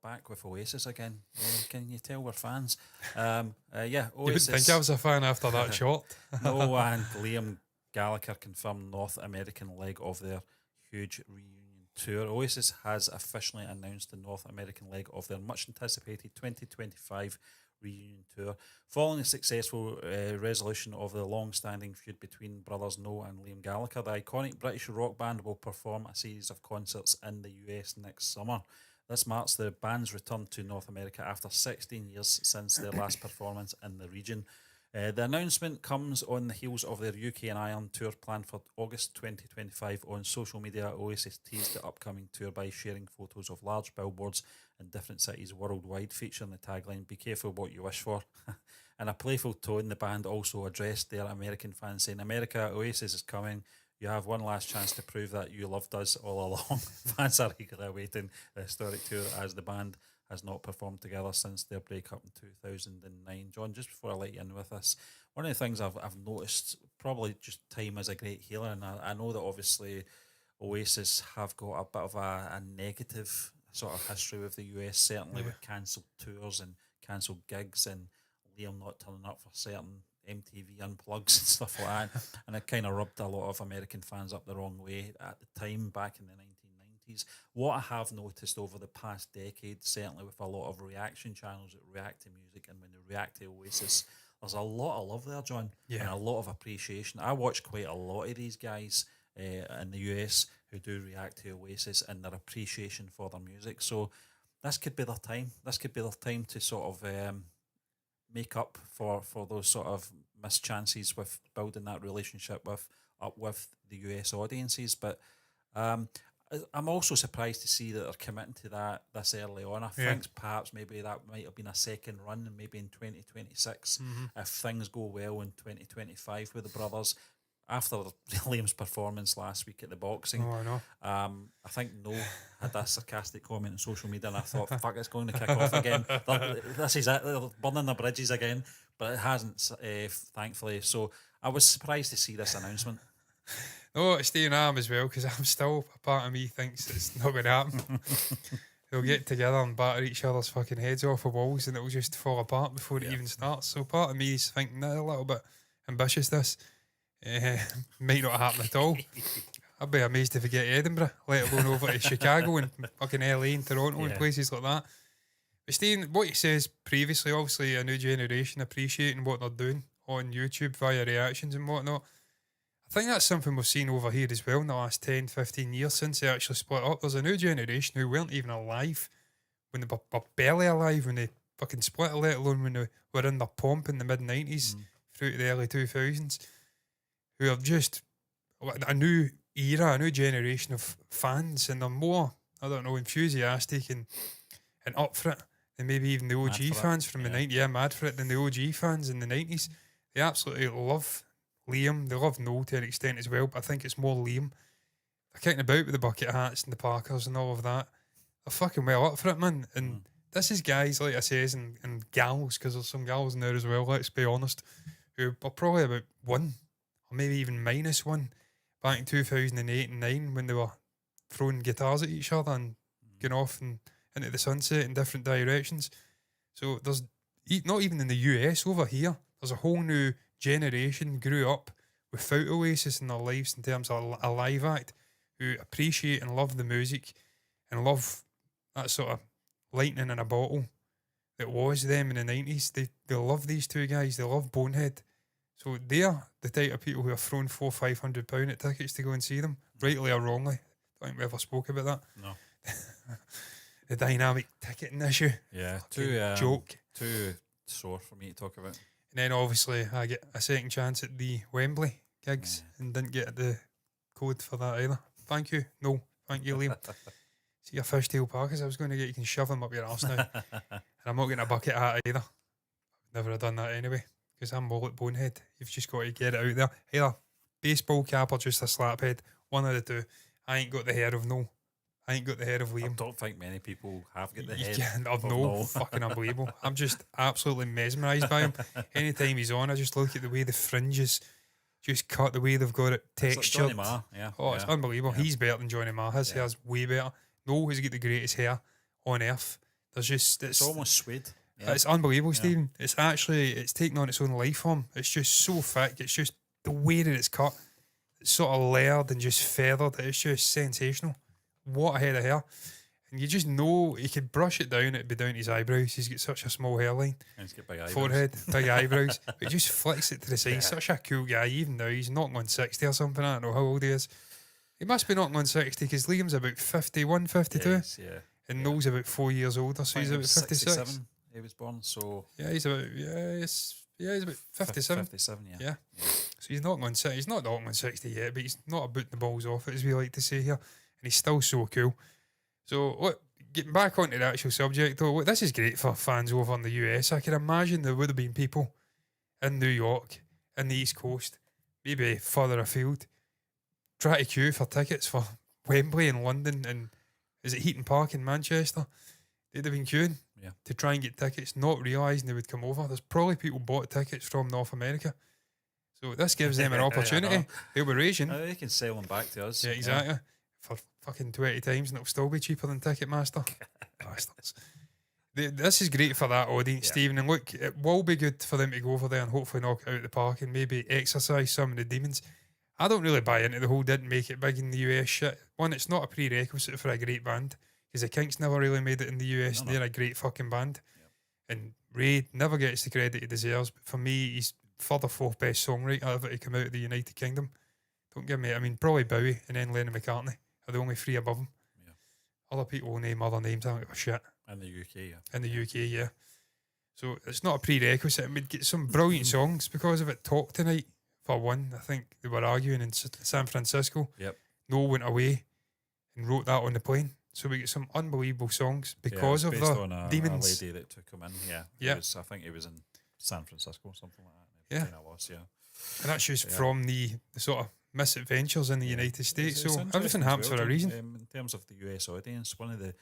back with Oasis again. Can you tell we're fans? Oasis. You wouldn't think I was a fan after that shot. Noel and Liam Gallagher confirmed North American leg of their huge reunion tour. Oasis has officially announced the North American leg of their much anticipated 2025 reunion tour. Following a successful resolution of the long-standing feud between brothers Noel and Liam Gallagher, the iconic British rock band will perform a series of concerts in the US next summer. This marks the band's return to North America after 16 years since their last performance in the region. The announcement comes on the heels of their UK and Ireland tour planned for August 2025. On social media, Oasis teased the upcoming tour by sharing photos of large billboards in different cities worldwide featuring the tagline, "Be careful what you wish for." In a playful tone, the band also addressed their American fans, saying, "America, Oasis is coming. You have one last chance to prove that you loved us all along." Fans are eagerly awaiting the historic tour as the band has not performed together since their breakup in 2009. John, just before I let you in with this, one of the things I've noticed, probably just time is a great healer, and I know that obviously Oasis have got a bit of a negative sort of history with the US, certainly with cancelled tours and cancelled gigs and Liam not turning up for certain MTV unplugs and stuff like that, and it kind of rubbed a lot of American fans up the wrong way at the time back in the 1990s. What I have noticed over the past decade, certainly with a lot of reaction channels that react to music, and when they react to Oasis, there's a lot of love there, John, and a lot of appreciation. I watch quite a lot of these guys in the US who do react to Oasis and their appreciation for their music. So this could be their time. This could be their time to sort of make up for those sort of missed chances with building that relationship with the US audiences. But I'm also surprised to see that they're committing to that this early on. I think perhaps maybe that might have been a second run, and maybe in 2026, if things go well in 2025 with the brothers. After Liam's performance last week at the boxing, I think Noel had that sarcastic comment on social media, and I thought, fuck, it's going to kick off again. This is it, they're burning the bridges again, but it hasn't, thankfully. So I was surprised to see this announcement. No, it's staying arm as well, because I'm still, a part of me thinks it's not going to happen. They'll get together and batter each other's fucking heads off the walls, and it'll just fall apart before it even starts. So part of me is thinking a little bit ambitious, this. Might not happen at all. I'd be amazed if we get Edinburgh, let alone over to Chicago and fucking LA and Toronto and places like that. But staying, what he says previously, obviously a new generation appreciating what they're doing on YouTube via reactions and whatnot. I think that's something we've seen over here as well in the last 10, 15 years since they actually split up. There's a new generation who weren't even alive when they were barely alive when they fucking split, let alone when they were in their pomp in the mid-90s through to the early 2000s. Who are just a new era, a new generation of fans, and they're more, I don't know, enthusiastic and up for it than maybe even the OG fans from the 90s. Yeah, mad for it than the OG fans in the 90s. They absolutely love Liam. They love Noel to an extent as well, but I think it's more Liam. They're kicking about with the bucket hats and the Parkers and all of that. They're fucking well up for it, man. And this is guys, like I says, and gals, because there's some gals in there as well, let's be honest, who are probably about one, or maybe even -1 back in 2008 and 9 when they were throwing guitars at each other and going off and into the sunset in different directions. So there's not even in the US, over here, there's a whole new generation grew up without Oasis in their lives in terms of a live act, who appreciate and love the music and love that sort of lightning in a bottle that was them in the 90s. They love these two guys. They love Bonehead. So they're the type of people who are throwing £400-500 at tickets to go and see them, rightly or wrongly. Don't think we ever spoke about that. No. The dynamic ticketing issue. Yeah, joke. Too sore for me to talk about. And then obviously I get a second chance at the Wembley gigs and didn't get the code for that either. Thank you. No, thank you, Liam. See your fishtail Parkers I was going to get, you can shove them up your arse now. And I'm not getting a bucket hat either. Never have done that anyway, because I'm all at Bonehead. You've just got to get it out there. Either baseball cap or just a slaphead. One of the two. I ain't got the hair of Noel. I ain't got the hair of Liam. I don't think many people have got the head of Noel. Fucking unbelievable. I'm just absolutely mesmerised by him. Anytime he's on, I just look at the way the fringes just cut, the way they've got it textured. Like Johnny Marr, yeah. Oh, it's unbelievable. Yeah. He's better than Johnny Marr. His hair's way better. Noel has got the greatest hair on earth. There's just It's almost suede. Yeah. it's unbelievable, Stephen. It's taken on its own life form. It's just so thick. It's just the way that it's cut. It's sort of layered and just feathered. It's just sensational. What a head of hair. And you just know he could brush it down, it'd be down to his eyebrows. He's got such a small hairline. And he's got big eyebrows. Forehead, big eyebrows. But he just flicks it to the side. He's such a cool guy. Even now, he's knocking on 60 or something. I don't know how old he is. He must be knocking on 60 because Liam's about 51, 52. Yes, yeah. And Noel's about 4 years older, so he's about 56. 67 he was born, so... Yeah, he's about, he's about 57. 57, yeah. Yeah. So he's knocking on 60. He's not knocking on 60 yet, but he's not about the balls off it, as we like to say here. And he's still so cool. So, look, getting back onto the actual subject, though, look, this is great for fans over in the US. I can imagine there would have been people in New York, in the East Coast, maybe further afield, try to queue for tickets for Wembley in London and is it Heaton Park in Manchester? They'd have been queuing to try and get tickets, not realising they would come over. There's probably people bought tickets from North America. So this gives them an opportunity. They'll be raging. They can sell them back to us. Yeah, exactly. For fucking 20 times and it'll still be cheaper than Ticketmaster. Bastards. This is great for that audience, Stephen. And look, it will be good for them to go over there and hopefully knock it out of the park and maybe exercise some of the demons. I don't really buy into the whole didn't make it big in the US shit. One, it's not a prerequisite for a great band because the Kinks never really made it in the US. No. They're a great fucking band. Yep. And Ray never gets the credit he deserves. But for me, he's third or fourth best songwriter ever to come out of the United Kingdom. Don't give me, I mean, probably Bowie and then Lennon McCartney are the only three above him. Yeah. Other people will name other names. I don't give a shit. In the UK, yeah. In the UK, yeah. So it's not a prerequisite. And we'd get some brilliant songs because of it. Talk Tonight. For one, I think they were arguing in San Francisco. Yep. Noel went away and wrote that on the plane. So we get some unbelievable songs because of the on demons. A lady that took him in. Yeah. Yeah. I think he was in San Francisco or something like that. Yeah. Yeah. And that's just from the sort of misadventures in the United States. So everything happens for a reason. In terms of the US audience, one of the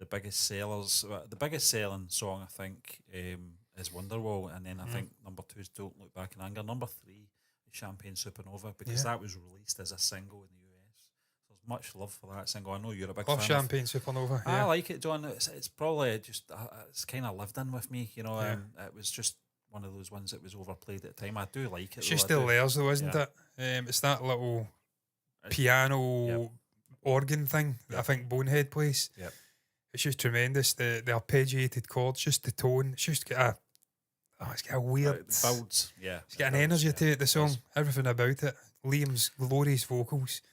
biggest sellers, the biggest selling song, I think, is Wonderwall. And then I think number 2 is Don't Look Back in Anger. Number 3 Champagne Supernova, because that was released as a single in the US. So there's much love for that single. I know you're a big fan. Champagne Supernova. I like it, John. It's probably just it's kind of lived in with me. You know, it was just one of those ones that was overplayed at the time. I do like it. It's just the layers, though, isn't it? It's that little piano organ thing that I think Bonehead plays. Yep. It's just tremendous. The arpeggiated chords, just the tone. It's just got a it's got a weird builds, It's got an energy to it, the song. Everything about it. Liam's glorious vocals.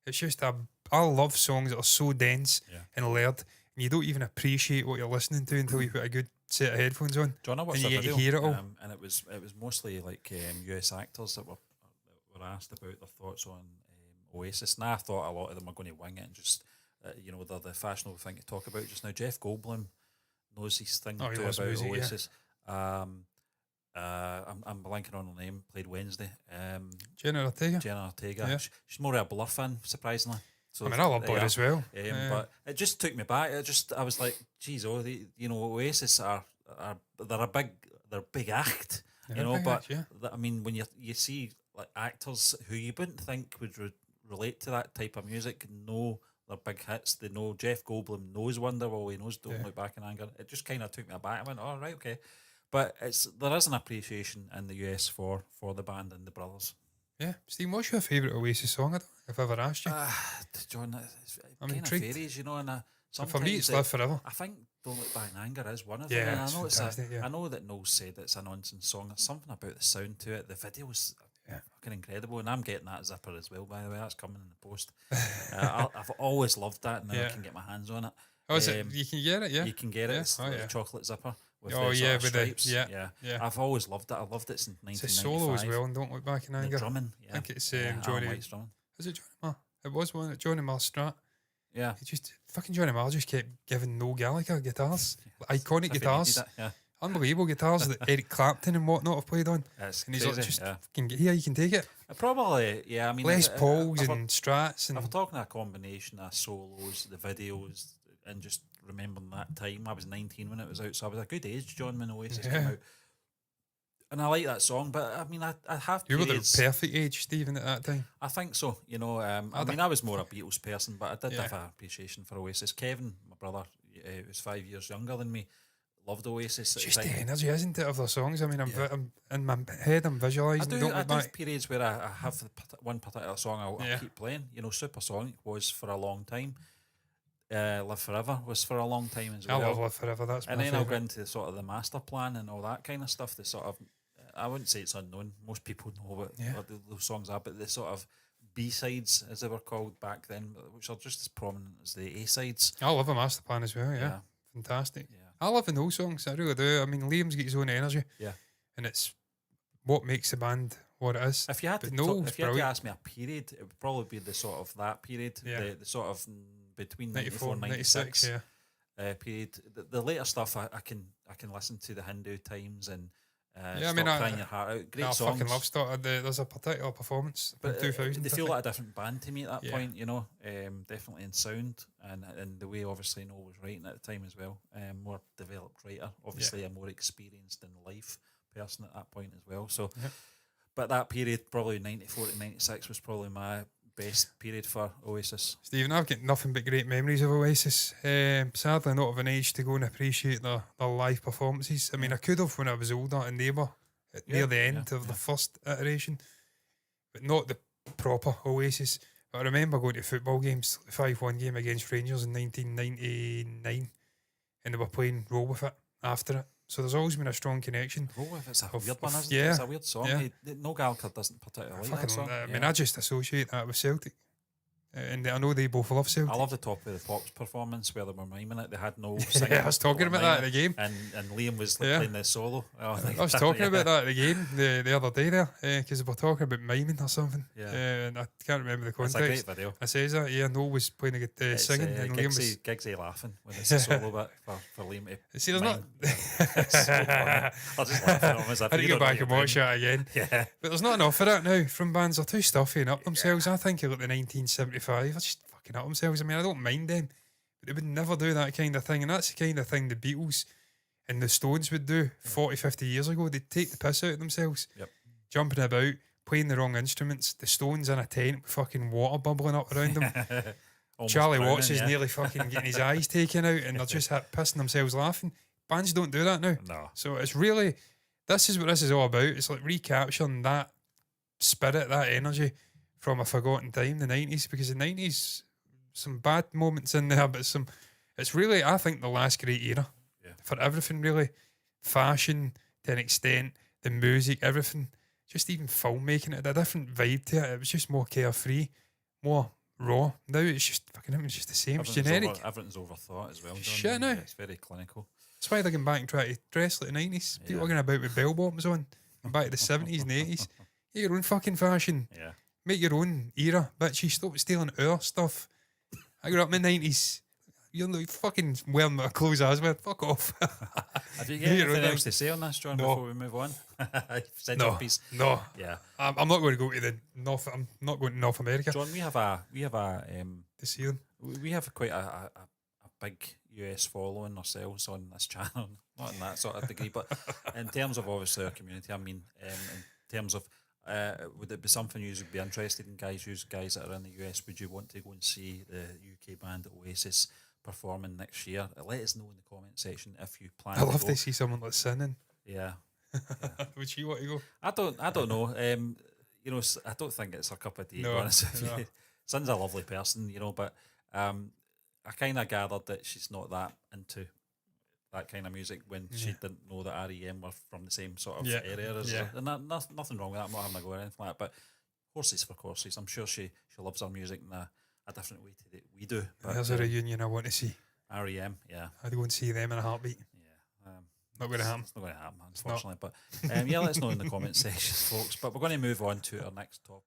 It's just I love songs that are so dense and layered, and you don't even appreciate what you're listening to until you put a good set of headphones on. John, I watched and you a get video, to hear it all. And it was mostly like US actors that were asked about their thoughts on Oasis. And I thought a lot of them are going to wing it and just they're the fashionable thing to talk about just now. Jeff Goldblum knows his thing about Oasis. Yeah. I'm blanking on her name. Played Wednesday. Jenna Ortega. Yeah. She's more of a Blur fan, surprisingly. So I mean, I love Blur as well. But it just took me back. I was like, geez, Oasis they're a big act, I mean, when you see like actors who you wouldn't think would relate to that type of music, know their big hits. They know Jeff Goldblum knows Wonderwall. He knows Don't Look Back in Anger. It just kind of took me aback. I went, oh, right, okay. But there is an appreciation in the US for the band and the brothers. Yeah. Steve, what's your favourite Oasis song? I don't know if I've ever asked you. John, it kind of varies, and for me it's Live Forever. I think Don't Look Back in Anger is one of them. And I know fantastic, I know that Noel said it's a nonsense song. There's something about the sound to it. The video was fucking incredible, and I'm getting that zipper as well, by the way. That's coming in the post. I've always loved that, and now I can get my hands on it. Oh, is it? You can get it, yeah? You can get it. It's the chocolate zipper. With with stripes. Yeah. I've always loved it. I loved it since 1995. It's a solo as well, and Don't Look Back in Anger. The drumming, I think it's Johnny. Is it Johnny Marr? It was one at Johnny Marr Strat. Yeah. Fucking Johnny Marr just kept giving Noel Gallagher guitars. Iconic guitars. Unbelievable guitars that Eric Clapton and whatnot have played on. That's and he's crazy, like, just fucking here, you can take it. Probably, I mean, Les Pauls and Strats. And if we're talking a combination of solos, the videos, and just remembering that time. I was 19 when it was out, so I was a good age, John, when Oasis came out. And I like that song, but I mean, I have You were the perfect age, Stephen, at that time. I think so, I mean, I was more a Beatles person, but I did have an appreciation for Oasis. Kevin, my brother, He was 5 years younger than me. Loved Oasis. It's At just the the time. energy, isn't it, of their songs? I mean, Yeah. I'm in my head, I'm visualising. I Don't do look have back. periods where I have one particular song I Yeah. keep playing. You know, Supersonic was for a long time. Live Forever was for a long time as I well. love Live Forever. That's And my then I'll go favourite. into sort of the master plan and all that kind of stuff. The sort of, I wouldn't say it's unknown. Most people know what those songs are, but the sort of B-sides, as they were called back then, which are just as prominent as the A-sides. I love a master plan as well. Yeah, fantastic. I love the no songs. I really do. I mean, Liam's got his own energy. Yeah. And it's what makes the band what it is. If you had But to, Noel's if you had to brilliant. ask me a period, it would probably be the sort of that period, Yeah. the sort of between 94, 94 96, 96 yeah. period. The later stuff I can listen to the Hindu Times and Yeah, I mean, Stop Crying Your Heart Out. Great I songs. fucking love Star. There's a particular performance from But 2000. they I feel think. like a different band to me at that Yeah. point, you know. Definitely in sound and the way obviously Noel was writing at the time as well. More developed writer, obviously a more experienced in life person at that point as well. So, but that period, probably 94 to 96, was probably my best period for Oasis. Stephen, I've got nothing but great memories of Oasis. Sadly, not of an age to go and appreciate their live performances. I mean, I could have when I was older and they were near the end of the first iteration, but not the proper Oasis. But I remember going to football games, the 5-1 game against Rangers in 1999, and they were playing Roll With It after it. So there's always been a strong connection. Roll With It's a weird one, isn't yeah, it? It's a weird song. yeah. No Gallagher doesn't particularly like that Fucking, song. I mean, I just associate that with Celtic. And I know they both love Celtic. I love the Top of the Pops performance where they were miming it. They had no singing. I was talking about that at the game. And Liam was playing the solo. I was talking about that at the game the other day there because they were talking about miming or something. And I can't remember the context. It's a great video. I says that, Noel was playing singing and Liam was... Gigsy laughing when it's a solo bit for Liam to See, there's not... So I'll just laugh at him as I had to go back and watch that again. Yeah. But there's not enough of that now from bands. They're too stuffy and up themselves. I think of like the 1975. They're just fucking up themselves. I mean, I don't mind them, but they would never do that kind of thing. And that's the kind of thing the Beatles and the Stones would do 40, 50 years ago. They'd take the piss out of themselves, jumping about, playing the wrong instruments. The Stones in a tent with fucking water bubbling up around them. Charlie Watts is nearly fucking getting his eyes taken out and they're just pissing themselves laughing. Bands don't do that now. No. So it's really, this is what this is all about. It's like recapturing that spirit, that energy from a forgotten time, the 90s, because the 90s, some bad moments in there, but it's really, I think, the last great era for everything, really. Fashion, to an extent, the music, everything, just even filmmaking, it had a different vibe to it. It was just more carefree, more raw. Now it's just fucking, it's just the same, it's generic. Everything's overthought as well. Shit, now. It's very clinical. That's why they're going back and try to dress like the 90s. People are going about with bell bottoms on, and back to the 70s and the 80s. Get your own fucking fashion. Yeah. Make your own era, bitchy. Stop stealing our stuff. I grew up in the 90s. You're not fucking wearing my clothes as well. Fuck off. Have you got anything else to say on this, John, before we move on? You've said your piece. No. Yeah. I'm not going to go to the North. I'm not going to North America. John, we have a to see them. we have quite a big US following ourselves on this channel. Not in that sort of degree, but in terms of obviously our community, I mean, in terms of would it be something you would be interested in, guys that are in the US? Would you want to go and see the UK band Oasis performing next year? Let us know in the comment section if you plan. I love to to see someone that's singing. Yeah. Would you want to go? I don't know. You know, I don't think it's a cup of tea. No, to be honest with no. you. Son's a lovely person, you know, but I kind of gathered that she's not that into that kind of music when she didn't know that REM were from the same sort of area as her. And nothing wrong with that. I'm not having a go or anything like that. But horses for courses. I'm sure she loves our music in a different way to that we do. But There's a reunion I want to see. REM, yeah. I'd go and see them in a heartbeat. Yeah. Not going to happen. It's not going to happen, unfortunately. But let us know in the comment section, folks. But we're going to move on to our next topic.